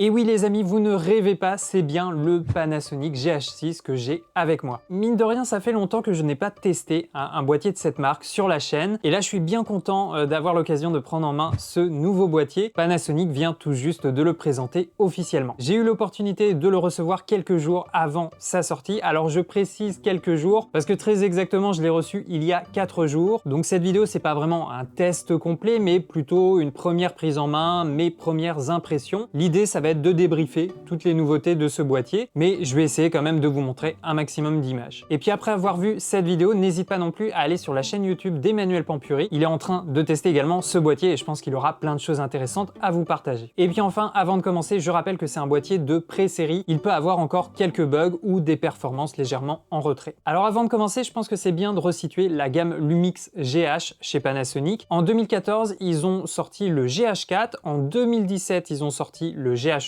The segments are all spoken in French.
Et oui les amis, vous ne rêvez pas, c'est bien le Panasonic GH6 que j'ai avec moi. Mine de rien, ça fait longtemps que je n'ai pas testé un boîtier de cette marque sur la chaîne, et là je suis bien content d'avoir l'occasion de prendre en main ce nouveau boîtier. Panasonic vient tout juste de le présenter officiellement. J'ai eu l'opportunité de le recevoir quelques jours avant sa sortie, alors je précise quelques jours, parce que très exactement je l'ai reçu il y a 4 jours, donc cette vidéo c'est pas vraiment un test complet, mais plutôt une première prise en main, mes premières impressions. L'idée ça va être de débriefer toutes les nouveautés de ce boîtier, mais je vais essayer quand même de vous montrer un maximum d'images. Et puis après avoir vu cette vidéo, n'hésite pas non plus à aller sur la chaîne YouTube d'Emmanuel Pampuri. Il est en train de tester également ce boîtier et je pense qu'il aura plein de choses intéressantes à vous partager. Et puis enfin, avant de commencer, je rappelle que c'est un boîtier de pré-série. Il peut avoir encore quelques bugs ou des performances légèrement en retrait. Alors avant de commencer, je pense que c'est bien de resituer la gamme Lumix GH chez Panasonic. En 2014, ils ont sorti le GH4. En 2017, ils ont sorti le GH5.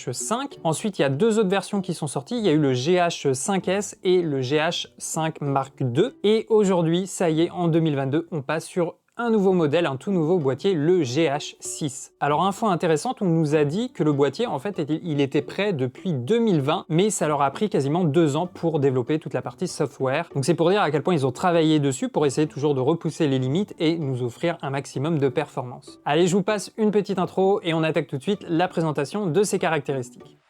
Ensuite, il y a deux autres versions qui sont sorties. Il y a eu le GH5S et le GH5 Mark II. Et aujourd'hui, ça y est, en 2022, on passe sur un nouveau modèle, un tout nouveau boîtier, le GH6. Alors info intéressante, on nous a dit que le boîtier en fait il était prêt depuis 2020, mais ça leur a pris quasiment 2 ans pour développer toute la partie software. Donc c'est pour dire à quel point ils ont travaillé dessus pour essayer toujours de repousser les limites et nous offrir un maximum de performance. Allez, je vous passe une petite intro et on attaque tout de suite la présentation de ses caractéristiques.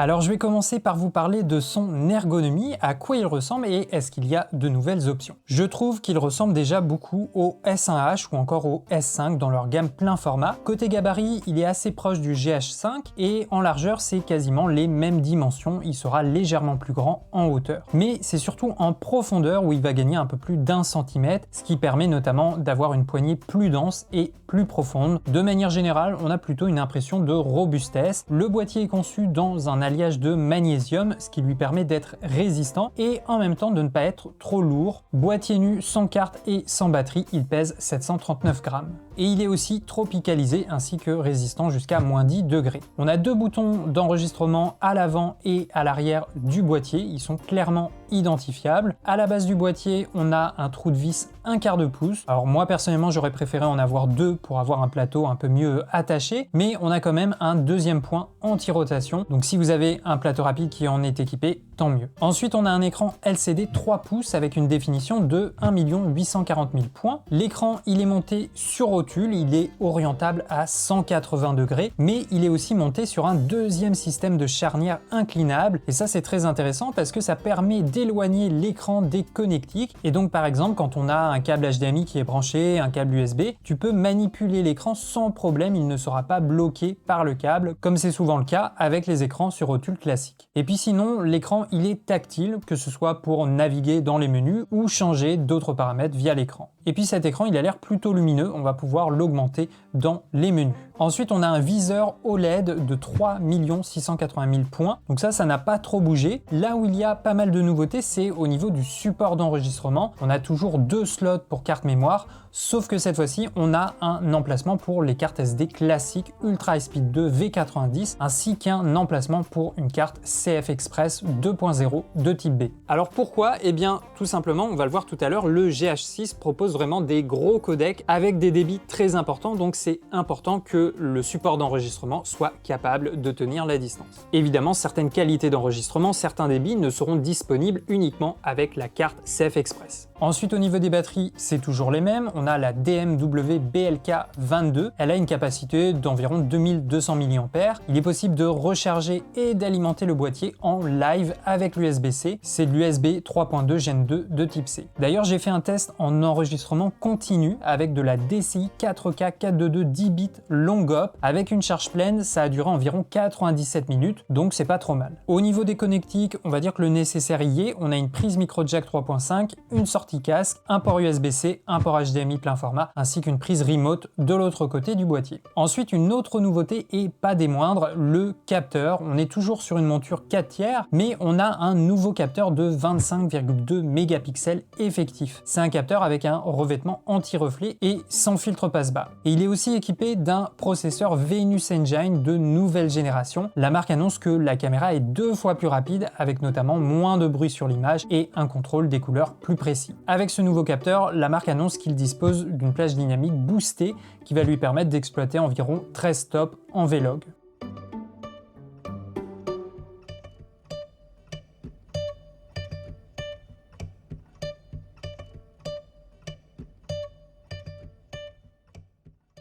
Alors je vais commencer par vous parler de son ergonomie, à quoi il ressemble et est-ce qu'il y a de nouvelles options. Je trouve qu'il ressemble déjà beaucoup au S1H ou encore au S5 dans leur gamme plein format. Côté gabarit, il est assez proche du GH5 et en largeur, c'est quasiment les mêmes dimensions. Il sera légèrement plus grand en hauteur. Mais c'est surtout en profondeur où il va gagner un peu plus d'1 centimètre, ce qui permet notamment d'avoir une poignée plus dense et plus profonde. De manière générale, on a plutôt une impression de robustesse. Le boîtier est conçu dans un alliage de magnésium, ce qui lui permet d'être résistant et en même temps de ne pas être trop lourd. Boîtier nu, sans carte et sans batterie, il pèse 739 grammes. Et il est aussi tropicalisé ainsi que résistant jusqu'à -10 degrés. On a deux boutons d'enregistrement à l'avant et à l'arrière du boîtier, ils sont clairement identifiables. À la base du boîtier, on a un trou de vis 1/4 de pouce. Alors moi personnellement, j'aurais préféré en avoir 2 pour avoir un plateau un peu mieux attaché, mais on a quand même un deuxième point anti-rotation. Donc si vous avez un plateau rapide qui en est équipé, tant mieux. Ensuite, on a un écran LCD 3 pouces avec une définition de 1 840 000 points. L'écran, il est monté sur rotule, il est orientable à 180 degrés, mais il est aussi monté sur un deuxième système de charnière inclinable. Et ça, c'est très intéressant parce que ça permet d'éloigner l'écran des connectiques. Et donc, par exemple, quand on a un câble HDMI qui est branché, un câble USB, tu peux manipuler l'écran sans problème, il ne sera pas bloqué par le câble, comme c'est souvent le cas avec les écrans sur rotule classique. Et puis sinon, l'écran, il est tactile, que ce soit pour naviguer dans les menus ou changer d'autres paramètres via l'écran. Et puis cet écran, il a l'air plutôt lumineux, on va pouvoir l'augmenter dans les menus. Ensuite, on a un viseur OLED de 3 680 000 points, donc ça n'a pas trop bougé. Là où il y a pas mal de nouveautés, c'est au niveau du support d'enregistrement. On a toujours 2 slots pour carte mémoire, sauf que cette fois-ci, on a un emplacement pour les cartes SD classiques Ultra High Speed 2 V90, ainsi qu'un emplacement pour une carte CF Express 2.0 de type B. Alors pourquoi? Eh bien, tout simplement, on va le voir tout à l'heure, le GH6 propose vraiment des gros codecs avec des débits très importants, donc c'est important que le support d'enregistrement soit capable de tenir la distance. Évidemment, certaines qualités d'enregistrement, certains débits ne seront disponibles uniquement avec la carte CF Express. Ensuite, au niveau des batteries, c'est toujours les mêmes. On a la DMW BLK22. Elle a une capacité d'environ 2200 mAh. Il est possible de recharger et d'alimenter le boîtier en live avec l'USB-C. C'est de l'USB 3.2 Gen 2 de type C. D'ailleurs, j'ai fait un test en enregistrement continu avec de la DCI 4K 422 10 bits long hop. Avec une charge pleine, ça a duré environ 97 minutes, donc c'est pas trop mal. Au niveau des connectiques, on va dire que le nécessaire y est. On a une prise micro jack 3.5, une sortie casque, un port USB-C, un port HDMI plein format, ainsi qu'une prise remote de l'autre côté du boîtier. Ensuite, une autre nouveauté et pas des moindres, le capteur. On est toujours sur une monture 4/3, mais on a un nouveau capteur de 25,2 mégapixels effectif. C'est un capteur avec un revêtement anti-reflet et sans filtre passe-bas. Et il est aussi équipé d'un processeur Venus Engine de nouvelle génération. La marque annonce que la caméra est 2 fois plus rapide, avec notamment moins de bruit sur l'image et un contrôle des couleurs plus précis. Avec ce nouveau capteur, la marque annonce qu'il dispose d'une plage dynamique boostée qui va lui permettre d'exploiter environ 13 stops en Vlog.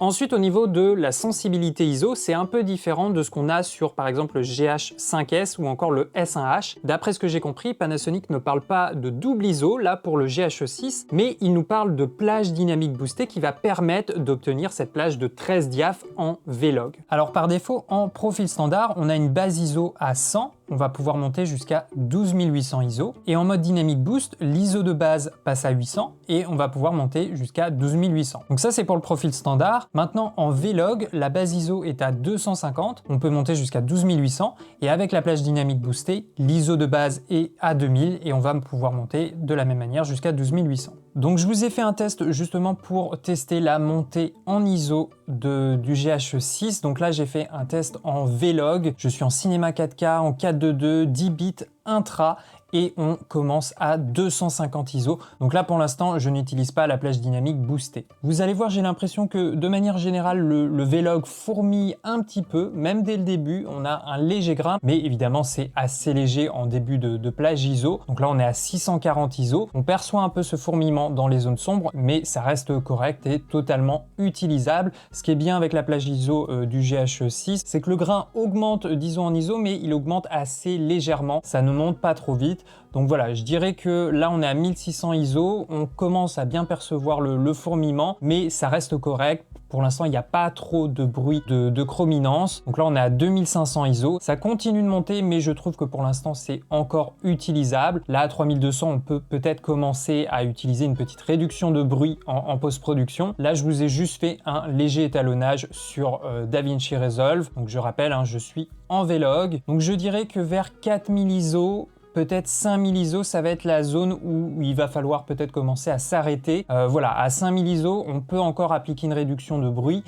Ensuite, au niveau de la sensibilité ISO, c'est un peu différent de ce qu'on a sur par exemple le GH5S ou encore le S1H. D'après ce que j'ai compris, Panasonic ne parle pas de double ISO là pour le GH6, mais il nous parle de plage dynamique boostée qui va permettre d'obtenir cette plage de 13 diaph en Vlog. Alors par défaut, en profil standard, on a une base ISO à 100, on va pouvoir monter jusqu'à 12800 ISO. Et en mode Dynamic Boost, l'ISO de base passe à 800 et on va pouvoir monter jusqu'à 12800. Donc ça, c'est pour le profil standard. Maintenant, en Vlog, la base ISO est à 250, on peut monter jusqu'à 12800 et avec la plage dynamique boostée, l'ISO de base est à 2000 et on va pouvoir monter de la même manière jusqu'à 12800. Donc je vous ai fait un test justement pour tester la montée en ISO du GH6. Donc là, j'ai fait un test en Vlog. Je suis en cinéma 4K, en 4:2, 10 bits intra et on commence à 250 ISO. Donc là, pour l'instant, je n'utilise pas la plage dynamique boostée. Vous allez voir, j'ai l'impression que de manière générale, le Vlog fourmille un petit peu, même dès le début. On a un léger grain, mais évidemment, c'est assez léger en début de plage ISO. Donc là, on est à 640 ISO. On perçoit un peu ce fourmillement dans les zones sombres, mais ça reste correct et totalement utilisable. Ce qui est bien avec la plage ISO du GH6, c'est que le grain augmente d'ISO en ISO, mais il augmente assez légèrement. Ça ne monte pas trop vite. Donc voilà, je dirais que là on est à 1600 ISO, on commence à bien percevoir le fourmillement, mais ça reste correct. Pour l'instant, il n'y a pas trop de bruit de chrominance. Donc là, on est à 2500 ISO. Ça continue de monter, mais je trouve que pour l'instant, c'est encore utilisable. Là, à 3200, on peut peut-être commencer à utiliser une petite réduction de bruit en post-production. Là, je vous ai juste fait un léger étalonnage sur DaVinci Resolve. Donc je rappelle, hein, je suis en Vlog. Donc je dirais que vers 4000 ISO, peut-être 5000 ISO, ça va être la zone où il va falloir peut-être commencer à s'arrêter. Voilà, à 5000 ISO, on peut encore appliquer une réduction de bruit.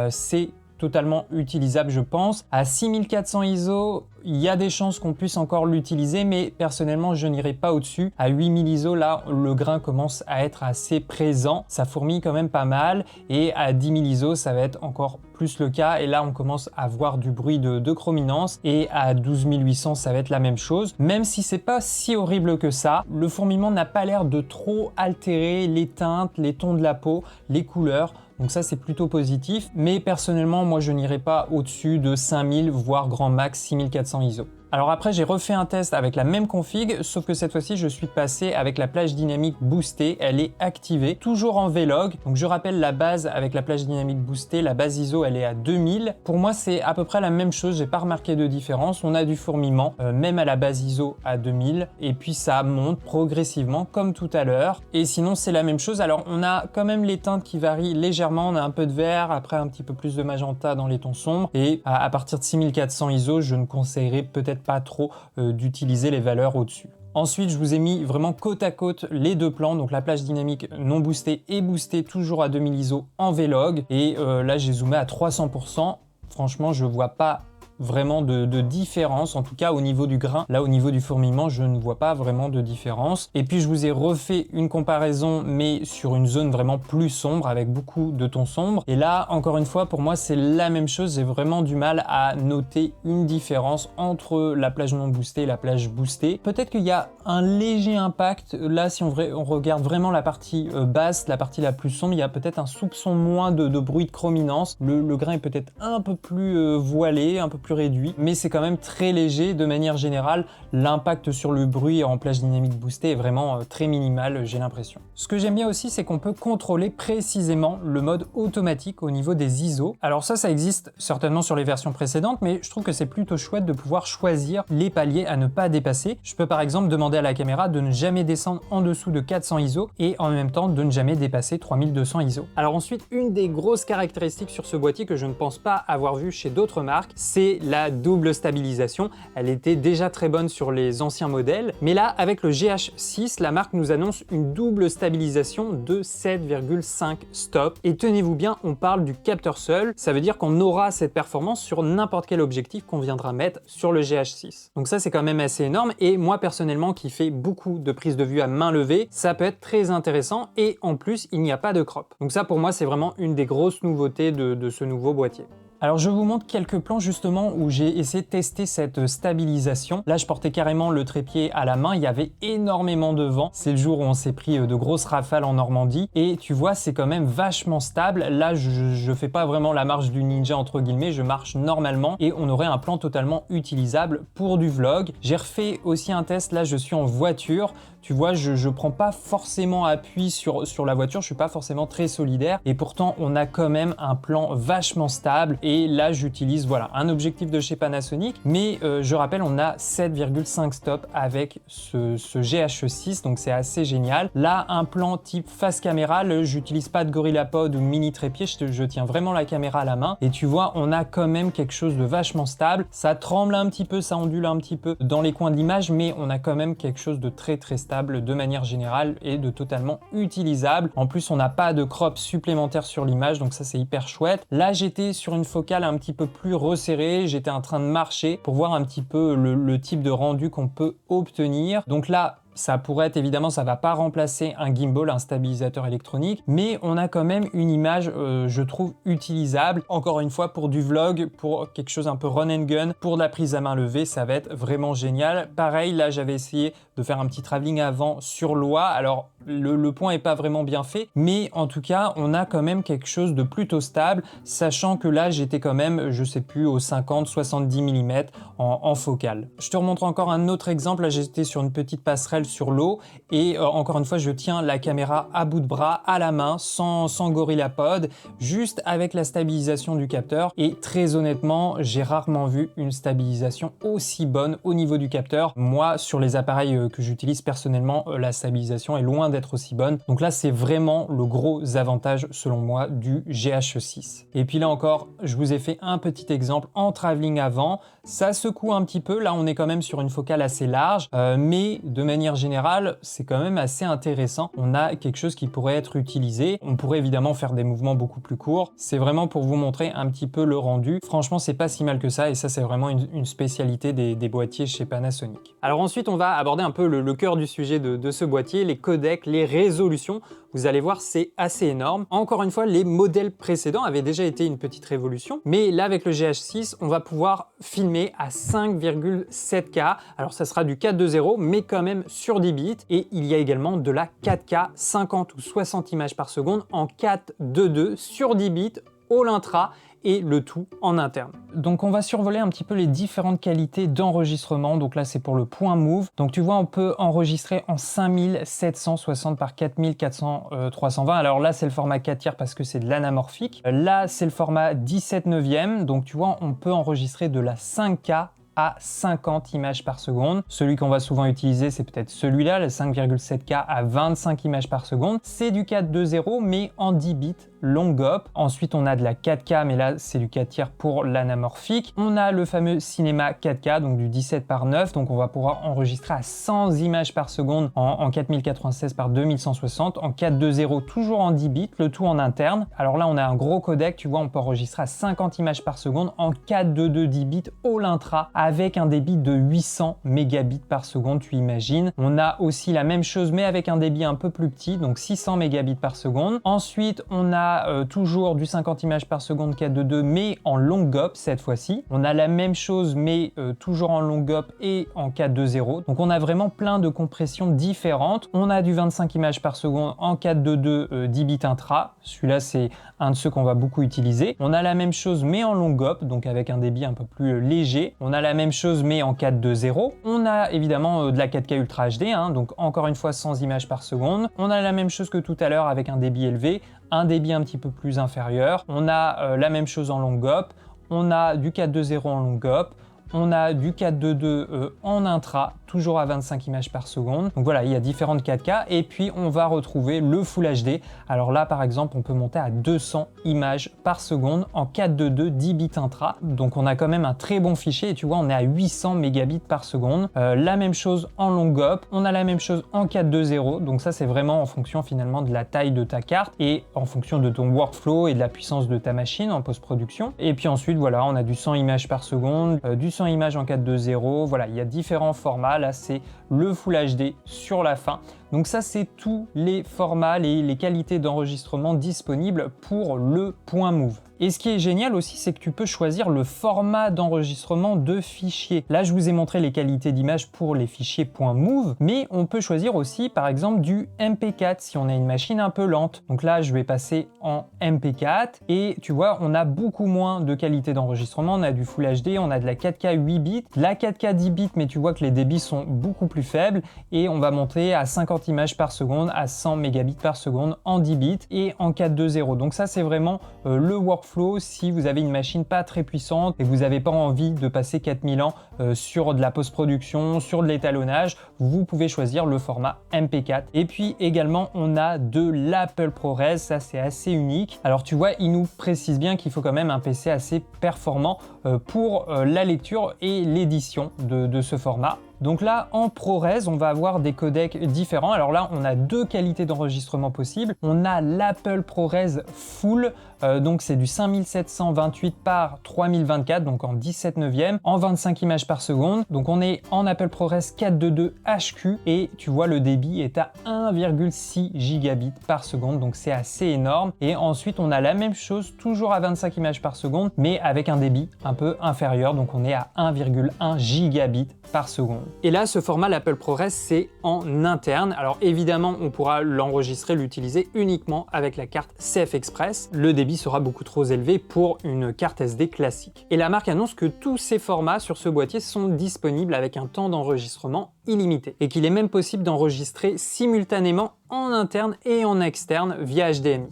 C'est totalement utilisable, je pense. À 6400 ISO, il y a des chances qu'on puisse encore l'utiliser, mais personnellement, je n'irai pas au-dessus. À 8000 ISO, là, le grain commence à être assez présent. Ça fourmille quand même pas mal. Et à 10 000 ISO, ça va être encore plus le cas. Et là, on commence à voir du bruit de chrominance. Et à 12 800, ça va être la même chose. Même si c'est pas si horrible que ça, le fourmillement n'a pas l'air de trop altérer les teintes, les tons de la peau, les couleurs. Donc ça, c'est plutôt positif. Mais personnellement, moi, je n'irai pas au-dessus de 5000, voire grand max 6400 ISO. Alors après, j'ai refait un test avec la même config, sauf que cette fois-ci, je suis passé avec la plage dynamique boostée. Elle est activée, toujours en Vlog. Donc je rappelle la base avec la plage dynamique boostée, la base ISO, elle est à 2000. Pour moi, c'est à peu près la même chose. J'ai pas remarqué de différence. On a du fourmillement, même à la base ISO à 2000. Et puis ça monte progressivement, comme tout à l'heure. Et sinon, c'est la même chose. Alors on a quand même les teintes qui varient légèrement. On a un peu de vert, après un petit peu plus de magenta dans les tons sombres. Et à partir de 6400 ISO, je ne conseillerais peut-être pas trop d'utiliser les valeurs au-dessus. Ensuite, je vous ai mis vraiment côte à côte les deux plans, donc la plage dynamique non boostée et boostée toujours à 2000 ISO en Vlog. Et là, j'ai zoomé à 300%. Franchement, je vois pas vraiment de différence, en tout cas au niveau du grain. Là, au niveau du fourmillement, je ne vois pas vraiment de différence. Et puis, je vous ai refait une comparaison, mais sur une zone vraiment plus sombre, avec beaucoup de tons sombres. Et là, encore une fois, pour moi, c'est la même chose. J'ai vraiment du mal à noter une différence entre la plage non boostée et la plage boostée. Peut-être qu'il y a un léger impact. Là, si on regarde vraiment la partie basse, la partie la plus sombre, il y a peut-être un soupçon moins de bruit de chrominance. Le grain est peut-être un peu plus voilé, un peu plus réduit, mais c'est quand même très léger. De manière générale, l'impact sur le bruit en plage dynamique boostée est vraiment très minimal, j'ai l'impression. Ce que j'aime bien aussi, c'est qu'on peut contrôler précisément le mode automatique au niveau des ISO. Alors ça existe certainement sur les versions précédentes, mais je trouve que c'est plutôt chouette de pouvoir choisir les paliers à ne pas dépasser. Je peux par exemple demander à la caméra de ne jamais descendre en dessous de 400 ISO et en même temps de ne jamais dépasser 3200 ISO. Alors ensuite, une des grosses caractéristiques sur ce boîtier que je ne pense pas avoir vu chez d'autres marques, c'est c'est la double stabilisation. Elle était déjà très bonne sur les anciens modèles, mais là, avec le GH6, la marque nous annonce une double stabilisation de 7,5 stops. Et tenez-vous bien, on parle du capteur seul. Ça veut dire qu'on aura cette performance sur n'importe quel objectif qu'on viendra mettre sur le GH6. Donc ça, c'est quand même assez énorme. Et moi, personnellement, qui fais beaucoup de prises de vue à main levée, ça peut être très intéressant. Et en plus, il n'y a pas de crop. Donc ça, pour moi, c'est vraiment une des grosses nouveautés de ce nouveau boîtier. Alors je vous montre quelques plans justement où j'ai essayé de tester cette stabilisation. Là je portais carrément le trépied à la main, il y avait énormément de vent. C'est le jour où on s'est pris de grosses rafales en Normandie et tu vois c'est quand même vachement stable. Là je fais pas vraiment la marche du ninja entre guillemets, je marche normalement et on aurait un plan totalement utilisable pour du vlog. J'ai refait aussi un test, là je suis en voiture. Tu vois, je prends pas forcément appui sur la voiture, je suis pas forcément très solidaire et pourtant on a quand même un plan vachement stable et là j'utilise voilà un objectif de chez Panasonic mais je rappelle on a 7,5 stops avec ce GH6 donc c'est assez génial. Là un plan type face caméra, j'utilise pas de GorillaPod ou de mini trépied, je tiens vraiment la caméra à la main et tu vois on a quand même quelque chose de vachement stable. Ça tremble un petit peu, ça ondule un petit peu dans les coins de l'image mais on a quand même quelque chose de très très stable de manière générale et de totalement utilisable. En plus, on n'a pas de crop supplémentaire sur l'image, donc ça c'est hyper chouette. Là, j'étais sur une focale un petit peu plus resserrée, j'étais en train de marcher pour voir un petit peu le type de rendu qu'on peut obtenir. Donc là, ça pourrait être évidemment, ça va pas remplacer un gimbal, un stabilisateur électronique, mais on a quand même une image, je trouve, utilisable. Encore une fois, pour du vlog, pour quelque chose un peu run and gun, pour de la prise à main levée, ça va être vraiment génial. Pareil, là, j'avais essayé de faire un petit travelling avant sur l'oie. Alors, le point est pas vraiment bien fait, mais en tout cas, on a quand même quelque chose de plutôt stable, sachant que là, j'étais quand même, je sais plus, au 50-70 mm en focale. Je te remontre encore un autre exemple. Là, j'étais sur une petite passerelle sur l'eau et encore une fois je tiens la caméra à bout de bras à la main sans GorillaPod, juste avec la stabilisation du capteur et très honnêtement j'ai rarement vu une stabilisation aussi bonne au niveau du capteur. Moi sur les appareils que j'utilise personnellement la stabilisation est loin d'être aussi bonne, donc là c'est vraiment le gros avantage selon moi du GH6. Et puis là encore je vous ai fait un petit exemple en travelling avant, ça secoue un petit peu, là on est quand même sur une focale assez large mais de manière générale, c'est quand même assez intéressant. On a quelque chose qui pourrait être utilisé. On pourrait évidemment faire des mouvements beaucoup plus courts. C'est vraiment pour vous montrer un petit peu le rendu. Franchement, c'est pas si mal que ça et ça, c'est vraiment une spécialité des boîtiers chez Panasonic. Alors ensuite, on va aborder un peu le cœur du sujet de ce boîtier, les codecs, les résolutions. Vous allez voir, c'est assez énorme. Encore une fois, les modèles précédents avaient déjà été une petite révolution, mais là, avec le GH6, on va pouvoir filmer à 5,7K. Alors, ça sera du 4.2.0, mais quand même sur 10 bits. Et il y a également de la 4K, 50 ou 60 images par seconde en 4.2.2 sur 10 bits all intra et le tout en interne. Donc on va survoler un petit peu les différentes qualités d'enregistrement. Donc là c'est pour le point move. Donc tu vois on peut enregistrer en 5760 par 4400 320. Alors là c'est le format 4 tiers parce que c'est de l'anamorphique. Là c'est le format 17 neuvième. Donc tu vois on peut enregistrer de la 5K à 50 images par seconde. Celui qu'on va souvent utiliser, c'est peut-être celui-là, le 5,7K à 25 images par seconde. C'est du 4.2.0, mais en 10 bits, long hop. Ensuite, on a de la 4K, mais là, c'est du 4 tiers pour l'anamorphique. On a le fameux cinéma 4K, donc du 17 par 9, donc on va pouvoir enregistrer à 100 images par seconde en 4096 par 2160, en 4.2.0, toujours en 10 bits, le tout en interne. Alors là, on a un gros codec, tu vois, on peut enregistrer à 50 images par seconde en 4.2.2 10 bits all intra, avec un débit de 800 mégabits par seconde, tu imagines. On a aussi la même chose, mais avec un débit un peu plus petit, donc 600 mégabits par seconde. Ensuite, on a toujours du 50 images par seconde 4.2.2, mais en long hop cette fois-ci. On a la même chose, mais toujours en long hop et en 4.2.0. Donc on a vraiment plein de compressions différentes. On a du 25 images par seconde en 4.2.2 10 bits intra. Celui-là, c'est un de ceux qu'on va beaucoup utiliser. On a la même chose, mais en long hop, donc avec un débit un peu plus léger. On a la même chose, mais en 4.2.0. On a évidemment de la 4K Ultra HD, donc encore une fois 100 images par seconde. On a la même chose que tout à l'heure avec un débit élevé, un débit un petit peu plus inférieur. On a la même chose en long hop. On a du 4.2.0 en long hop. On a du 4.2.2 en intra, toujours à 25 images par seconde. Donc voilà, il y a différentes 4K. Et puis on va retrouver le Full HD. Alors là, par exemple, on peut monter à 200 images par seconde en 4.2.2 10 bits intra. Donc on a quand même un très bon fichier. Et tu vois, on est à 800 mégabits par seconde. La même chose en long hop. On a la même chose en 4.2.0. Donc ça, c'est vraiment en fonction finalement de la taille de ta carte et en fonction de ton workflow et de la puissance de ta machine en post-production. Et puis ensuite, voilà, on a du 100 images par seconde, du 100 images en 4.2.0. Voilà, il y a différents formats. Là, c'est le Full HD sur la fin. Donc ça, c'est tous les formats, les qualités d'enregistrement disponibles pour le point move. Et ce qui est génial aussi, c'est que tu peux choisir le format d'enregistrement de fichier. Là, je vous ai montré les qualités d'image pour les fichiers .move, mais on peut choisir aussi, par exemple, du MP4 si on a une machine un peu lente. Donc là, je vais passer en MP4 et tu vois, on a beaucoup moins de qualité d'enregistrement. On a du Full HD, on a de la 4K 8 bits, de la 4K 10 bits, mais tu vois que les débits sont beaucoup plus faibles et on va monter à 50 images par seconde, à 100 mégabits par seconde en 10 bits et en 4.2.0. Donc ça, c'est vraiment le workflow si vous avez une machine pas très puissante et que vous n'avez pas envie de passer 4000 ans sur de la post-production, sur de l'étalonnage, vous pouvez choisir le format MP4. Et puis également, on a de l'Apple ProRes, ça c'est assez unique. Alors tu vois, il nous précise bien qu'il faut quand même un PC assez performant pour la lecture et l'édition de ce format. Donc là, en ProRes, on va avoir des codecs différents. Alors là, on a deux qualités d'enregistrement possibles. On a l'Apple ProRes Full, donc c'est du 5728 par 3024, donc en 17 neuvième, en 25 images par seconde. Donc on est en Apple ProRes 4.2.2 HQ et tu vois, le débit est à 1,6 gigabits par seconde, donc c'est assez énorme. Et ensuite, on a la même chose, toujours à 25 images par seconde, mais avec un débit un peu inférieur, donc on est à 1,1 gigabits par seconde. Et là, ce format, l'Apple ProRes, c'est en interne. Alors évidemment, on pourra l'enregistrer, l'utiliser uniquement avec la carte CF Express. Le débit sera beaucoup trop élevé pour une carte SD classique. Et la marque annonce que tous ces formats sur ce boîtier sont disponibles avec un temps d'enregistrement illimité et qu'il est même possible d'enregistrer simultanément en interne et en externe via HDMI.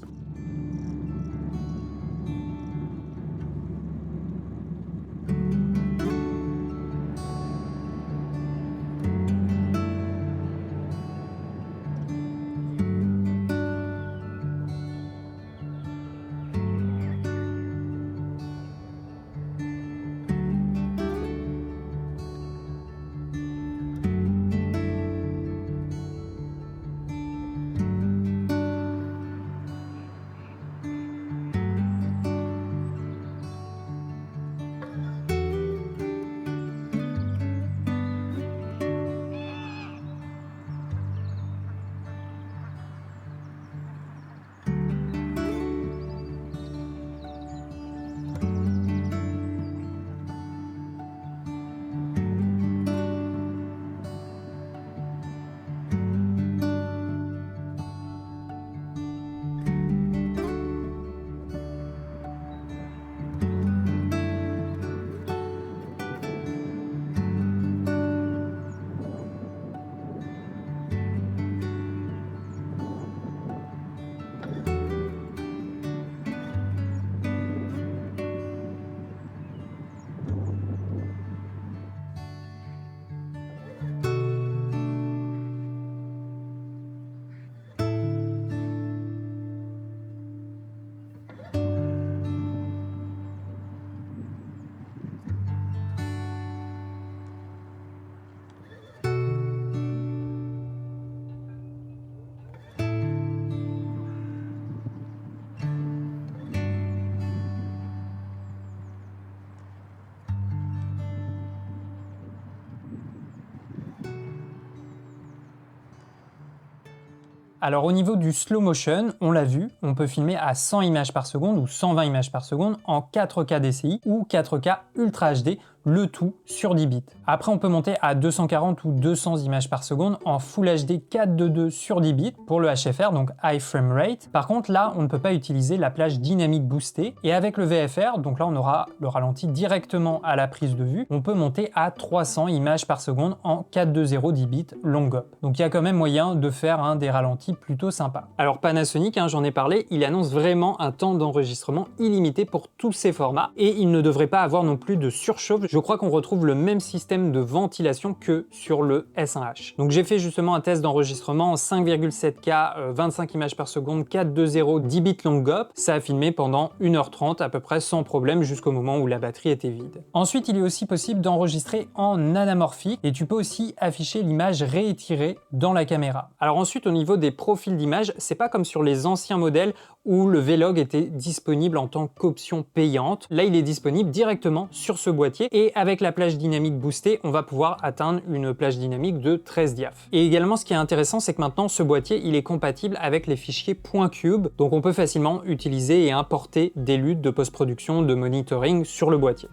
Alors au niveau du slow motion, on l'a vu, on peut filmer à 100 images par seconde ou 120 images par seconde en 4K DCI ou 4K Ultra HD, le tout sur 10 bits. Après, on peut monter à 240 ou 200 images par seconde en Full HD 4.2.2 sur 10 bits pour le HFR, donc High Frame Rate. Par contre, là, on ne peut pas utiliser la plage dynamique boostée. Et avec le VFR, donc là, on aura le ralenti directement à la prise de vue, on peut monter à 300 images par seconde en 4.2.0 10 bits long hop. Donc il y a quand même moyen de faire des ralentis plutôt sympas. Alors Panasonic, j'en ai parlé, il annonce vraiment un temps d'enregistrement illimité pour tous ces formats et il ne devrait pas avoir non plus de surchauffe. je crois qu'on retrouve le même système de ventilation que sur le S1H. Donc j'ai fait justement un test d'enregistrement en 5,7K, 25 images par seconde, 420, 10 bits long GOP. Ça a filmé pendant 1h30 à peu près sans problème jusqu'au moment où la batterie était vide. Ensuite, il est aussi possible d'enregistrer en anamorphique et tu peux aussi afficher l'image réétirée dans la caméra. Alors ensuite, au niveau des profils d'image, c'est pas comme sur les anciens modèles où le Vlog était disponible en tant qu'option payante. Là, il est disponible directement sur ce boîtier et avec la plage dynamique boostée, on va pouvoir atteindre une plage dynamique de 13 diaph. Et également, ce qui est intéressant, c'est que maintenant, ce boîtier, il est compatible avec les fichiers .cube, donc on peut facilement utiliser et importer des LUT de post-production, de monitoring sur le boîtier.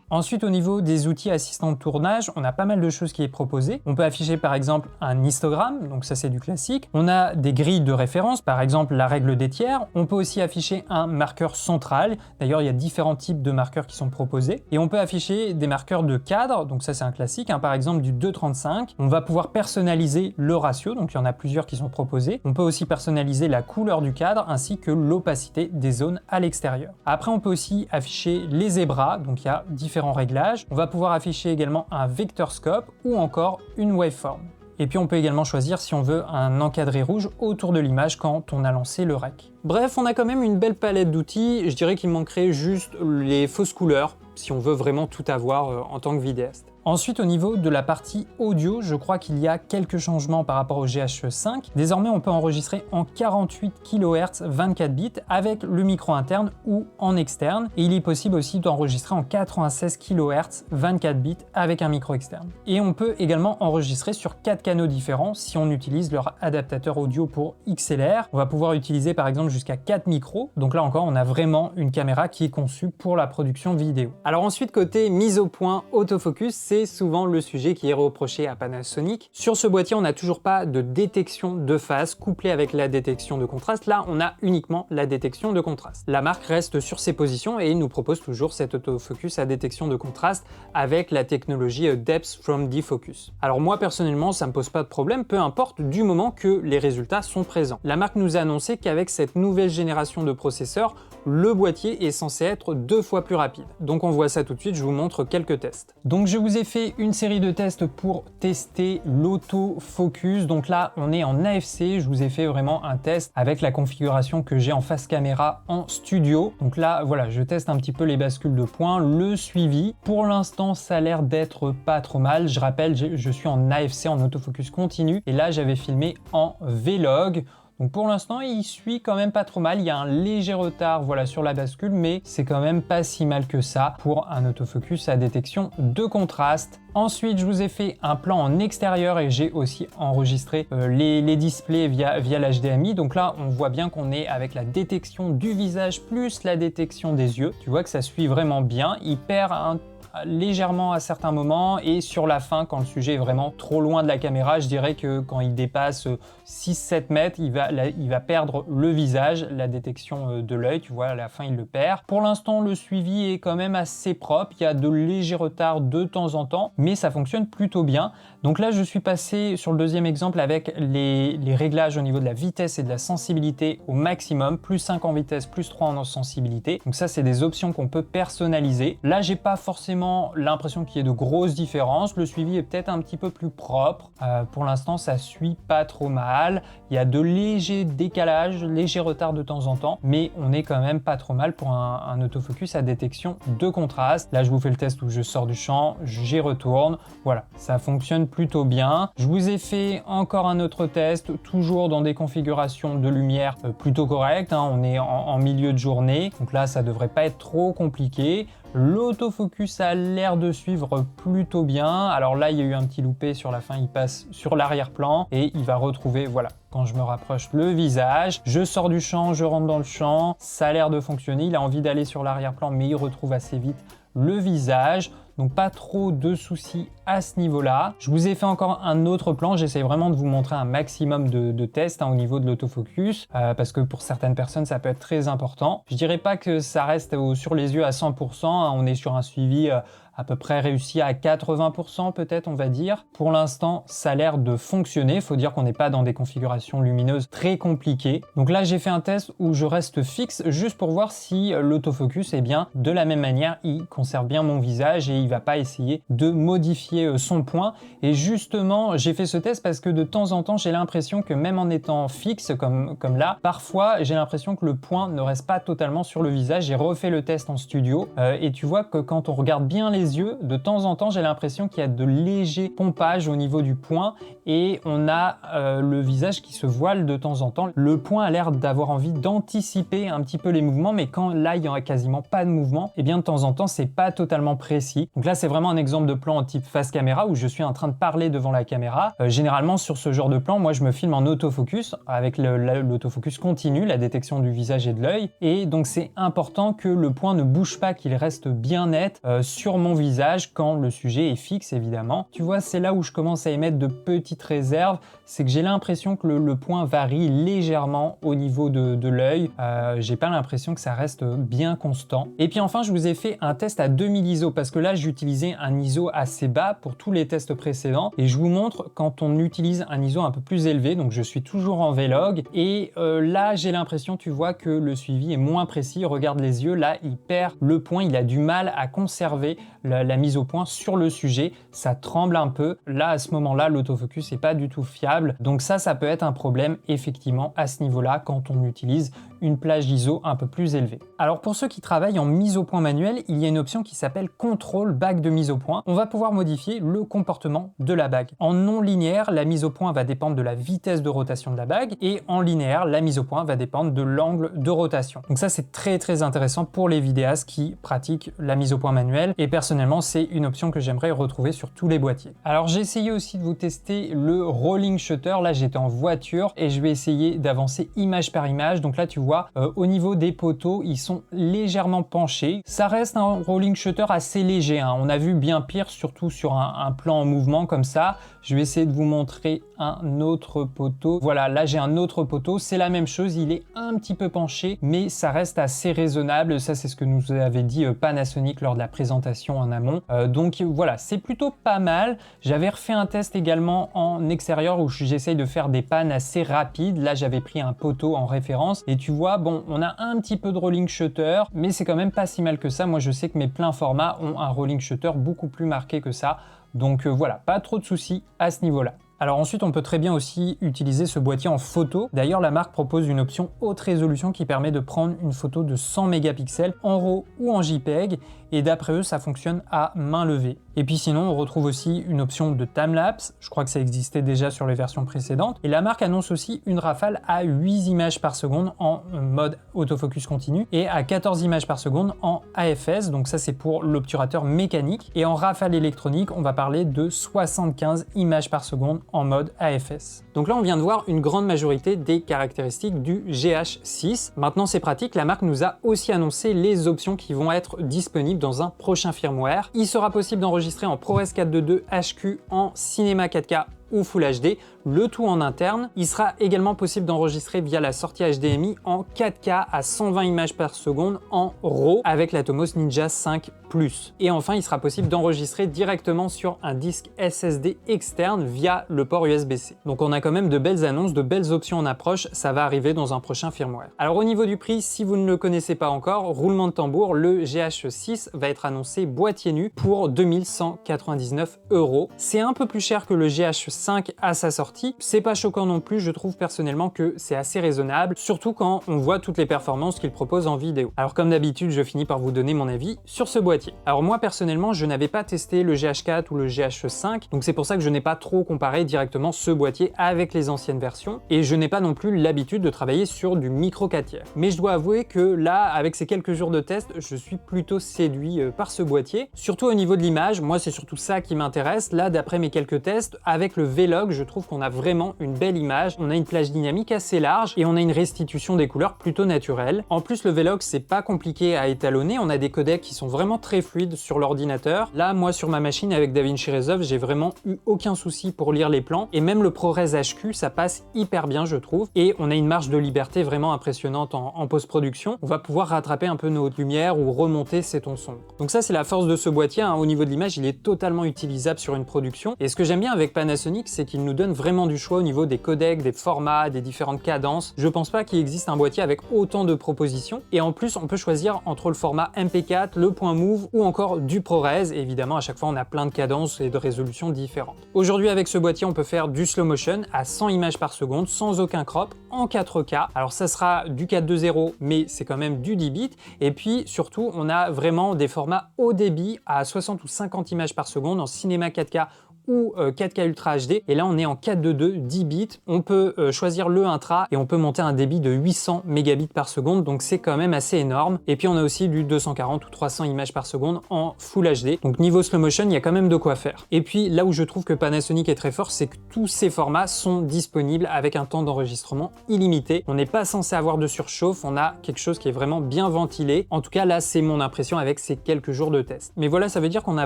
Ensuite, au niveau des outils assistants de tournage, on a pas mal de choses qui est proposé. On peut afficher par exemple un histogramme, donc ça c'est du classique. On a des grilles de référence, par exemple la règle des tiers. On peut aussi afficher un marqueur central. D'ailleurs, il y a différents types de marqueurs qui sont proposés. Et on peut afficher des marqueurs de cadre, donc ça c'est un classique, par exemple du 2,35. On va pouvoir personnaliser le ratio, donc il y en a plusieurs qui sont proposés. On peut aussi personnaliser la couleur du cadre ainsi que l'opacité des zones à l'extérieur. Après, on peut aussi afficher les zébras, donc il y a différents réglages. On va pouvoir afficher également un vector scope ou encore une waveform. Et puis on peut également choisir si on veut un encadré rouge autour de l'image quand on a lancé le rec. Bref, on a quand même une belle palette d'outils. Je dirais qu'il manquerait juste les fausses couleurs si on veut vraiment tout avoir en tant que vidéaste. Ensuite, au niveau de la partie audio, je crois qu'il y a quelques changements par rapport au GH5. Désormais, on peut enregistrer en 48 kHz 24 bits avec le micro interne ou en externe. Et il est possible aussi d'enregistrer en 96 kHz 24 bits avec un micro externe. Et on peut également enregistrer sur 4 canaux différents si on utilise leur adaptateur audio pour XLR. On va pouvoir utiliser par exemple jusqu'à 4 micros. Donc là encore, on a vraiment une caméra qui est conçue pour la production vidéo. Alors ensuite, côté mise au point autofocus, c'est souvent le sujet qui est reproché à Panasonic. Sur ce boîtier, on n'a toujours pas de détection de phase couplée avec la détection de contraste. Là, on a uniquement la détection de contraste. La marque reste sur ses positions et nous propose toujours cet autofocus à détection de contraste avec la technologie Depth from Defocus. Alors moi, personnellement, ça me pose pas de problème, peu importe, du moment que les résultats sont présents. La marque nous a annoncé qu'avec cette nouvelle génération de processeurs, le boîtier est censé être 2 fois plus rapide. Donc on voit ça tout de suite, je vous montre quelques tests. Donc je vous ai fait une série de tests pour tester l'autofocus. Donc là, on est en AFC, je vous ai fait vraiment un test avec la configuration que j'ai en face caméra en studio. Donc là, voilà, je teste un petit peu les bascules de points, le suivi. Pour l'instant, ça a l'air d'être pas trop mal. Je rappelle, je suis en AFC, en autofocus continu, et là, j'avais filmé en Vlog. Donc pour l'instant, il suit quand même pas trop mal. Il y a un léger retard, voilà, sur la bascule, mais c'est quand même pas si mal que ça pour un autofocus à détection de contraste. Ensuite, je vous ai fait un plan en extérieur et j'ai aussi enregistré les displays via l'HDMI. Donc là, on voit bien qu'on est avec la détection du visage plus la détection des yeux. Tu vois que ça suit vraiment bien. Il perd légèrement à certains moments et sur la fin, quand le sujet est vraiment trop loin de la caméra, je dirais que quand il dépasse 6-7 mètres, il va perdre le visage, la détection de l'œil, tu vois, à la fin il le perd. Pour l'instant, le suivi est quand même assez propre, il y a de légers retards de temps en temps, mais ça fonctionne plutôt bien. Donc là, je suis passé sur le deuxième exemple avec les réglages au niveau de la vitesse et de la sensibilité au maximum, plus 5 en vitesse, plus 3 en sensibilité. Donc ça, c'est des options qu'on peut personnaliser. Là, j'ai pas forcément l'impression qu'il y ait de grosses différences. Le suivi est peut-être un petit peu plus propre. Pour l'instant, ça suit pas trop mal. Il y a de légers décalages, légers retards de temps en temps, mais on est quand même pas trop mal pour un autofocus à détection de contraste. Là, je vous fais le test où je sors du champ, j'y retourne. Voilà, ça fonctionne plutôt bien. Je vous ai fait encore un autre test, toujours dans des configurations de lumière plutôt correctes. On est en milieu de journée, donc là, ça devrait pas être trop compliqué. L'autofocus a l'air de suivre plutôt bien. Alors là, il y a eu un petit loupé sur la fin, il passe sur l'arrière-plan et il va retrouver, voilà, quand je me rapproche, le visage. Je sors du champ, je rentre dans le champ, ça a l'air de fonctionner. Il a envie d'aller sur l'arrière-plan, mais il retrouve assez vite le visage. Donc pas trop de soucis à ce niveau-là. Je vous ai fait encore un autre plan, j'essaie vraiment de vous montrer un maximum de tests au niveau de l'autofocus, parce que pour certaines personnes ça peut être très important. Je dirais pas que ça reste sur les yeux à 100%, on est sur un suivi à peu près réussi à 80% peut-être, on va dire. Pour l'instant, ça a l'air de fonctionner. Il faut dire qu'on n'est pas dans des configurations lumineuses très compliquées. Donc là, j'ai fait un test où je reste fixe juste pour voir si l'autofocus, eh bien, de la même manière, il conserve bien mon visage et il va pas essayer de modifier son point. Et justement, j'ai fait ce test parce que de temps en temps, j'ai l'impression que même en étant fixe comme là, parfois, j'ai l'impression que le point ne reste pas totalement sur le visage. J'ai refait le test en studio et tu vois que quand on regarde bien les yeux, de temps en temps, j'ai l'impression qu'il y a de légers pompages au niveau du point et on a le visage qui se voile de temps en temps. Le point a l'air d'avoir envie d'anticiper un petit peu les mouvements, mais quand là, il n'y a quasiment pas de mouvement, et bien de temps en temps, c'est pas totalement précis. Donc là, c'est vraiment un exemple de plan en type face caméra où je suis en train de parler devant la caméra. Généralement, sur ce genre de plan, moi, je me filme en autofocus avec l'autofocus continu, la détection du visage et de l'œil. Et donc, c'est important que le point ne bouge pas, qu'il reste bien net sur mon visage quand le sujet est fixe, évidemment. Tu vois, c'est là où je commence à émettre de petites réserves, c'est que j'ai l'impression que le point varie légèrement au niveau de l'œil. J'ai pas l'impression que ça reste bien constant. Et puis enfin, je vous ai fait un test à 2000 ISO parce que là, j'utilisais un ISO assez bas pour tous les tests précédents et je vous montre quand on utilise un ISO un peu plus élevé. Donc, je suis toujours en Vlog et là, j'ai l'impression, tu vois, que le suivi est moins précis. Regarde les yeux, là, il perd le point, il a du mal à conserver la mise au point sur le sujet, ça tremble un peu. Là, à ce moment-là, l'autofocus n'est pas du tout fiable. Donc ça peut être un problème effectivement à ce niveau-là quand on utilise une plage ISO un peu plus élevée. Alors pour ceux qui travaillent en mise au point manuelle, il y a une option qui s'appelle contrôle bague de mise au point. On va pouvoir modifier le comportement de la bague. En non linéaire, la mise au point va dépendre de la vitesse de rotation de la bague et en linéaire, la mise au point va dépendre de l'angle de rotation. Donc ça, c'est très intéressant pour les vidéastes qui pratiquent la mise au point manuelle et personnellement, c'est une option que j'aimerais retrouver sur tous les boîtiers. Alors j'ai essayé aussi de vous tester le rolling shutter. Là, j'étais en voiture et je vais essayer d'avancer image par image. Donc là, tu vois, au niveau des poteaux, ils sont légèrement penchés. Ça reste un rolling shutter assez léger, hein. On a vu bien pire, surtout sur un plan en mouvement comme ça. Je vais essayer de vous montrer un autre poteau. Voilà, là j'ai un autre poteau. C'est la même chose, il est un petit peu penché, mais ça reste assez raisonnable. Ça, c'est ce que nous avait dit Panasonic lors de la présentation en amont. Donc voilà, c'est plutôt pas mal. J'avais refait un test également en extérieur où j'essaye de faire des pannes assez rapides. Là, j'avais pris un poteau en référence et tu vois, bon, on a un petit peu de rolling shutter, mais c'est quand même pas si mal que ça. Moi, je sais que mes pleins formats ont un rolling shutter beaucoup plus marqué que ça. Donc voilà, pas trop de soucis à ce niveau-là. Alors ensuite, on peut très bien aussi utiliser ce boîtier en photo. D'ailleurs, la marque propose une option haute résolution qui permet de prendre une photo de 100 mégapixels en RAW ou en JPEG. Et d'après eux, ça fonctionne à main levée. Et puis sinon, on retrouve aussi une option de timelapse. Je crois que ça existait déjà sur les versions précédentes. Et la marque annonce aussi une rafale à 8 images par seconde en mode autofocus continu et à 14 images par seconde en AFS. Donc ça, c'est pour l'obturateur mécanique. Et en rafale électronique, on va parler de 75 images par seconde en mode AFS. Donc là, on vient de voir une grande majorité des caractéristiques du GH6. Maintenant, c'est pratique. La marque nous a aussi annoncé les options qui vont être disponibles dans un prochain firmware. Il sera possible d'enregistrer en ProRes 422 HQ en cinéma 4K ou Full HD, le tout en interne. Il sera également possible d'enregistrer via la sortie HDMI en 4K à 120 images par seconde en RAW avec l'Atomos Ninja 5 Plus. Et enfin, il sera possible d'enregistrer directement sur un disque SSD externe via le port USB-C. Donc on a quand même de belles annonces, de belles options en approche, ça va arriver dans un prochain firmware. Alors au niveau du prix, si vous ne le connaissez pas encore, roulement de tambour, le GH6 va être annoncé boîtier nu pour 2199 €. C'est un peu plus cher que le GH5 à sa sortie, sortie. C'est pas choquant non plus, je trouve personnellement que c'est assez raisonnable, surtout quand on voit toutes les performances qu'il propose en vidéo. Alors comme d'habitude, je finis par vous donner mon avis sur ce boîtier. Alors moi personnellement, je n'avais pas testé le GH4 ou le GH5, donc c'est pour ça que je n'ai pas trop comparé directement ce boîtier avec les anciennes versions, et je n'ai pas non plus l'habitude de travailler sur du micro 4 tiers. Mais je dois avouer que là, avec ces quelques jours de test, je suis plutôt séduit par ce boîtier, surtout au niveau de l'image. Moi, c'est surtout ça qui m'intéresse. Là, d'après mes quelques tests, avec le V-Log, je trouve qu'on a vraiment une belle image. On a une plage dynamique assez large et on a une restitution des couleurs plutôt naturelle. En plus, le V-Log, c'est pas compliqué à étalonner. On a des codecs qui sont vraiment très fluides sur l'ordinateur. Là, moi, sur ma machine avec DaVinci Resolve, j'ai vraiment eu aucun souci pour lire les plans, et même le ProRes HQ, ça passe hyper bien, je trouve. Et on a une marge de liberté vraiment impressionnante en post-production. On va pouvoir rattraper un peu nos hautes lumières ou remonter ces tons sombres. Donc ça, c'est la force de ce boîtier, hein. Au niveau de l'image, il est totalement utilisable sur une production. Et ce que j'aime bien avec Panasonic, c'est qu'il nous donne vraiment du choix au niveau des codecs, des formats, des différentes cadences. Je pense pas qu'il existe un boîtier avec autant de propositions. Et en plus, on peut choisir entre le format MP4, le point move ou encore du ProRes. Et évidemment, à chaque fois, on a plein de cadences et de résolutions différentes. Aujourd'hui, avec ce boîtier, on peut faire du slow motion à 100 images par seconde sans aucun crop en 4K. Alors ça sera du 4.2.0, mais c'est quand même du 10 bits. Et puis surtout, on a vraiment des formats haut débit à 60 ou 50 images par seconde en cinéma 4K ou 4K Ultra HD, et là on est en 4.2.2 10 bits. On peut choisir le intra et on peut monter un débit de 800 mégabits par seconde, donc c'est quand même assez énorme. Et puis on a aussi du 240 ou 300 images par seconde en Full HD, donc niveau slow motion, il y a quand même de quoi faire. Et puis là où je trouve que Panasonic est très fort, c'est que tous ces formats sont disponibles avec un temps d'enregistrement illimité. On n'est pas censé avoir de surchauffe, on a quelque chose qui est vraiment bien ventilé. En tout cas là, c'est mon impression avec ces quelques jours de test. Mais voilà, ça veut dire qu'on a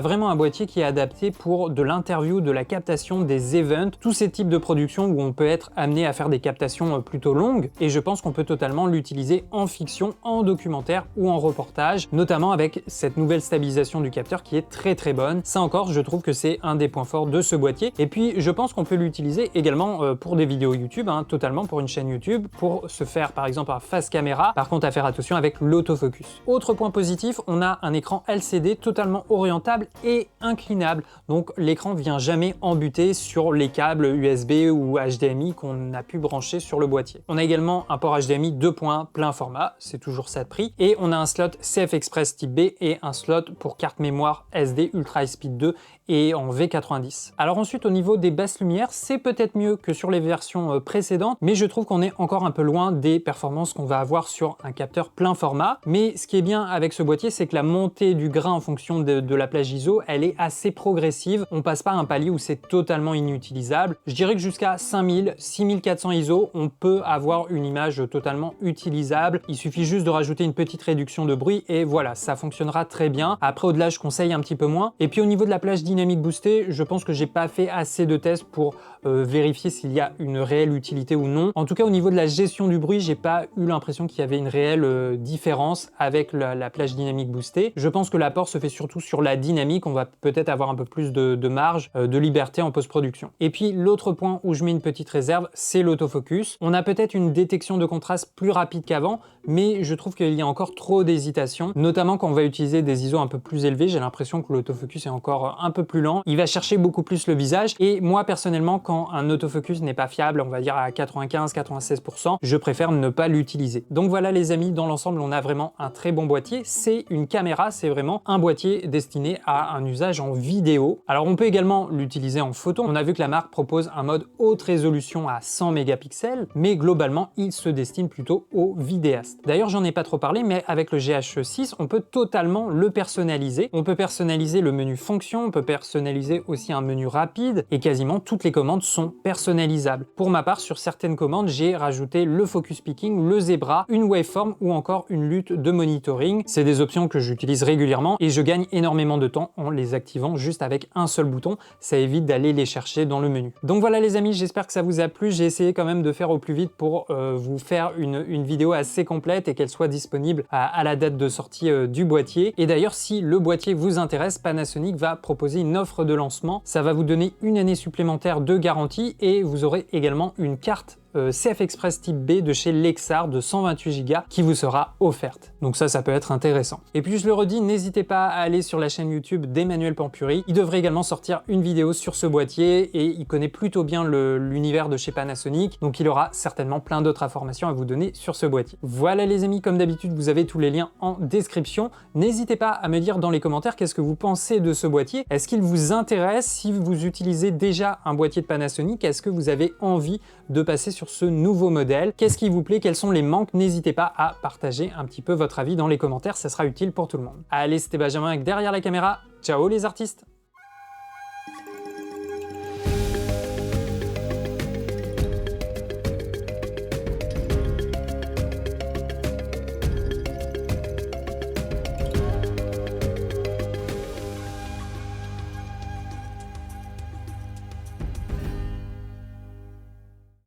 vraiment un boîtier qui est adapté pour de l'interview, de la captation, des events, tous ces types de productions où on peut être amené à faire des captations plutôt longues, et je pense qu'on peut totalement l'utiliser en fiction, en documentaire ou en reportage, notamment avec cette nouvelle stabilisation du capteur qui est très très bonne. Ça encore, je trouve que c'est un des points forts de ce boîtier. Et puis je pense qu'on peut l'utiliser également pour des vidéos YouTube, hein, totalement pour une chaîne YouTube, pour se faire par exemple un face caméra. Par contre, à faire attention avec l'autofocus. Autre point positif, on a un écran LCD totalement orientable et inclinable, donc l'écran vient jamais embuté sur les câbles USB ou HDMI qu'on a pu brancher sur le boîtier. On a également un port HDMI 2 points plein format, c'est toujours ça de prix, et on a un slot CF Express type B et un slot pour carte mémoire SD Ultra High Speed 2 et en V90. Alors ensuite, au niveau des basses lumières, c'est peut-être mieux que sur les versions précédentes, mais je trouve qu'on est encore un peu loin des performances qu'on va avoir sur un capteur plein format. Mais ce qui est bien avec ce boîtier, c'est que la montée du grain en fonction de la plage ISO, elle est assez progressive. On passe pas à un palier où c'est totalement inutilisable. Je dirais que jusqu'à 5000, 6400 ISO, on peut avoir une image totalement utilisable. Il suffit juste de rajouter une petite réduction de bruit et voilà, ça fonctionnera très bien. Après, au-delà, je conseille un petit peu moins. Et puis au niveau de la plage dynamique boostée, je pense que j'ai pas fait assez de tests pour vérifier s'il y a une réelle utilité ou non. En tout cas, au niveau de la gestion du bruit, j'ai pas eu l'impression qu'il y avait une réelle différence avec la plage dynamique boostée. Je pense que l'apport se fait surtout sur la dynamique. On va peut-être avoir un peu plus de marge, de liberté en post-production. Et puis l'autre point où je mets une petite réserve, c'est l'autofocus. On a peut-être une détection de contraste plus rapide qu'avant, mais je trouve qu'il y a encore trop d'hésitation, notamment quand on va utiliser des ISO un peu plus élevés. J'ai l'impression que l'autofocus est encore un peu plus lent. Il va chercher beaucoup plus le visage, et moi personnellement, quand un autofocus n'est pas fiable, on va dire à 95-96%, je préfère ne pas l'utiliser. Donc voilà les amis, dans l'ensemble, on a vraiment un très bon boîtier. C'est une caméra, c'est vraiment un boîtier destiné à un usage en vidéo. Alors on peut également l'utiliser en photo. On a vu que la marque propose un mode haute résolution à 100 mégapixels, mais globalement, il se destine plutôt aux vidéastes. D'ailleurs, j'en ai pas trop parlé, mais avec le GH6, on peut totalement le personnaliser. On peut personnaliser le menu fonction, on peut personnaliser aussi un menu rapide, et quasiment toutes les commandes sont personnalisables. Pour ma part, sur certaines commandes, j'ai rajouté le focus picking, le zebra, une waveform ou encore une lutte de monitoring. C'est des options que j'utilise régulièrement et je gagne énormément de temps en les activant juste avec un seul bouton. Ça évite d'aller les chercher dans le menu. Donc voilà les amis, j'espère que ça vous a plu. J'ai essayé quand même de faire au plus vite pour vous faire une vidéo assez complète et qu'elle soit disponible à la date de sortie du boîtier. Et d'ailleurs, si le boîtier vous intéresse, Panasonic va proposer une offre de lancement. Ça va vous donner une année supplémentaire de garantie et vous aurez également une carte CF Express Type B de chez Lexar de 128 Go qui vous sera offerte. Donc ça peut être intéressant. Et puis je le redis, n'hésitez pas à aller sur la chaîne YouTube d'Emmanuel Pampuri. Il devrait également sortir une vidéo sur ce boîtier et il connaît plutôt bien l'univers de chez Panasonic, donc il aura certainement plein d'autres informations à vous donner sur ce boîtier. Voilà les amis, comme d'habitude, vous avez tous les liens en description. N'hésitez pas à me dire dans les commentaires qu'est-ce que vous pensez de ce boîtier. Est-ce qu'il vous intéresse? Si vous utilisez déjà un boîtier de Panasonic, est-ce que vous avez envie de passer sur ce nouveau modèle? Qu'est-ce qui vous plaît? Quels sont les manques? N'hésitez pas à partager un petit peu votre avis dans les commentaires, ça sera utile pour tout le monde. Allez, c'était Benjamin avec Derrière la caméra. Ciao les artistes!